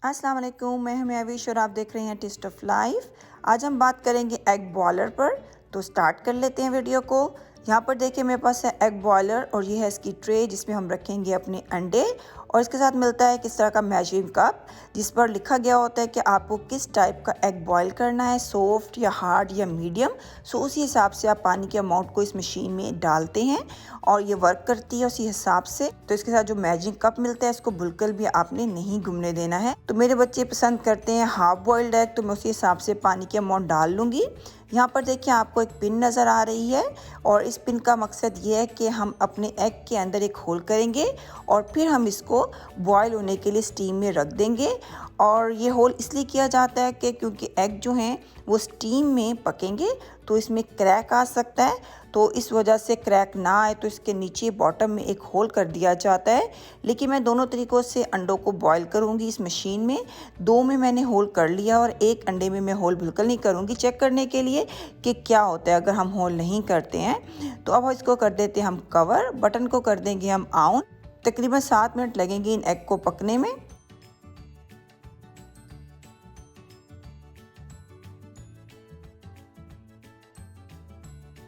अस्सलाम वालेकुम, मैं हूं आविश और आप देख रहे हैं टेस्ट ऑफ लाइफ। आज हम बात करेंगे एग बॉयलर पर। तो स्टार्ट कर लेते हैं वीडियो को। यहाँ पर देखिए मेरे पास है एग बॉयलर और ये है इसकी ट्रे जिसमें हम रखेंगे अपने अंडे, और इसके साथ मिलता है किस तरह का मेजरिंग कप जिस पर लिखा गया होता है कि आपको किस टाइप का एग बॉयल करना है, सॉफ्ट या हार्ड या मीडियम। सो उसी हिसाब से आप पानी के अमाउंट को इस मशीन में डालते हैं और ये वर्क करती है उसी हिसाब से। तो इसके साथ जो मेजरिंग कप मिलता है इसको बिल्कुल भी आपने नहीं घूमने देना है। तो मेरे बच्चे पसंद करते हैं हाफ बॉइल्ड एग, तो मैं उसी हिसाब से पानी के अमाउंट डाल लूँगी। यहाँ पर देखिए आपको एक पिन नज़र आ रही है और इस पिन का मकसद ये है कि हम अपने एग के अंदर एक होल करेंगे और फिर हम इसको बॉयल होने के लिए स्टीम में रख देंगे। और ये होल इसलिए किया जाता है कि क्योंकि एग जो हैं वो स्टीम में पकेंगे तो इसमें क्रैक आ सकता है, तो इस वजह से क्रैक ना आए तो इसके नीचे बॉटम में एक होल कर दिया जाता है। लेकिन मैं दोनों तरीक़ों से अंडों को बॉयल करूँगी इस मशीन में। दो में मैंने होल कर लिया और एक अंडे में मैं होल बिल्कुल नहीं करूँगी, चेक करने के लिए कि क्या होता है अगर हम होल नहीं करते हैं। तो अब इसको कर देते हैं हम कवर, बटन को कर देंगे हम ऑन। तकरीबन 7 मिनट लगेंगे इन एग को पकने में।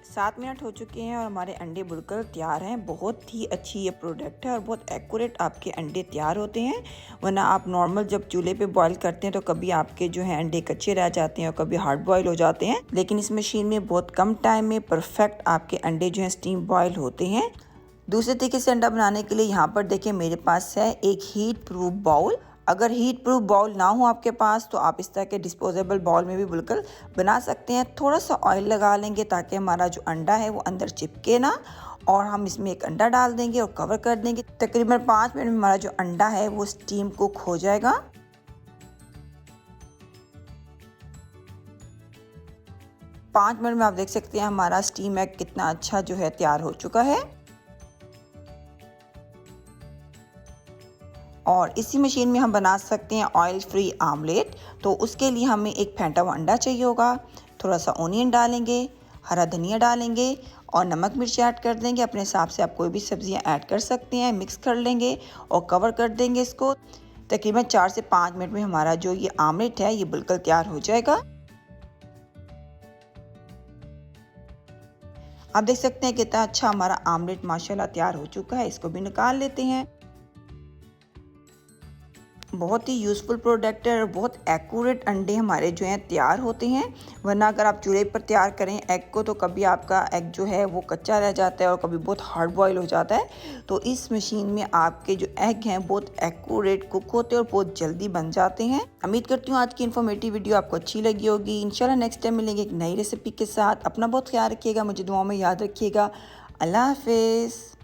7 मिनट हो चुके हैं और हमारे अंडे बिल्कुल तैयार हैं। बहुत ही अच्छी ये प्रोडक्ट है और बहुत एक्यूरेट आपके अंडे तैयार होते हैं। वरना आप नॉर्मल जब चूल्हे पे बॉईल करते हैं तो कभी आपके जो है अंडे कच्चे रह जाते हैं और कभी हार्ड बॉईल हो जाते हैं, लेकिन इस मशीन में बहुत कम टाइम में परफेक्ट आपके अंडे जो हैं स्टीम बॉयल होते हैं। दूसरे तरीके से अंडा बनाने के लिए यहाँ पर देखिए मेरे पास है एक हीट प्रूफ बाउल। अगर हीट प्रूफ बाउल ना हो आपके पास तो आप इस तरह के डिस्पोजेबल बाउल में भी बिल्कुल बना सकते हैं। थोड़ा सा ऑयल लगा लेंगे ताकि हमारा जो अंडा है वो अंदर चिपके ना, और हम इसमें एक अंडा डाल देंगे और कवर कर देंगे। तकरीबन 5 मिनट में हमारा जो अंडा है वो स्टीम कुक हो जाएगा। पाँच मिनट में आप देख सकते हैं हमारा स्टीम एग कितना अच्छा जो है तैयार हो चुका है। और इसी मशीन में हम बना सकते हैं ऑयल फ्री आमलेट। तो उसके लिए हमें एक फेंटा हुआ अंडा चाहिए होगा, थोड़ा सा ओनियन डालेंगे, हरा धनिया डालेंगे और नमक मिर्च ऐड कर देंगे। अपने हिसाब से आप कोई भी सब्जियां ऐड कर सकते हैं। मिक्स कर लेंगे और कवर कर देंगे इसको। तकरीबन 4 से 5 मिनट में हमारा जो ये आमलेट है ये बिल्कुल तैयार हो जाएगा। आप देख सकते हैं कितना अच्छा हमारा आमलेट माशाल्लाह तैयार हो चुका है। इसको भी निकाल लेते हैं। बहुत ही यूज़फुल प्रोडक्ट है और बहुत एक्यूरेट अंडे हमारे जो हैं तैयार होते हैं। वरना अगर आप चूल्हे पर तैयार करें एग को तो कभी आपका एग जो है वो कच्चा रह जाता है और कभी बहुत हार्ड बॉयल हो जाता है। तो इस मशीन में आपके जो एग हैं बहुत एक्यूरेट कुक होते हैं और बहुत जल्दी बन जाते हैं। उम्मीद करती हूँ आज की इन्फॉर्मेटिव वीडियो आपको अच्छी लगी होगी। इंशाल्लाह नेक्स्ट टाइम मिलेंगे एक नई रेसिपी के साथ। अपना बहुत ख्याल रखिएगा, मुझे दुआओं में याद रखिएगा। अल्लाह हाफिज़।